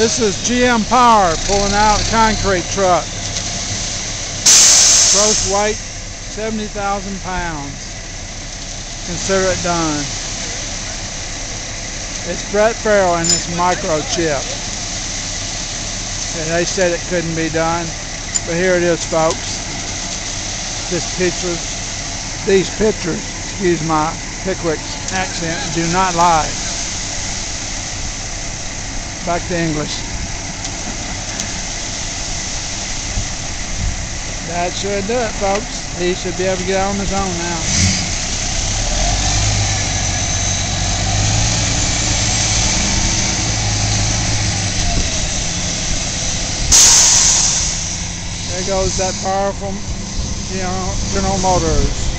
This is GM Power pulling out a concrete truck. Gross weight 70,000 pounds. Consider it done. It's Brett Farrell and his microchip. And they said it couldn't be done, but here it is, folks. These pictures, excuse my Pickwick's accent, do not lie. Back to English. That should do it, folks. He should be able to get out on his own now. There goes that powerful General Motors.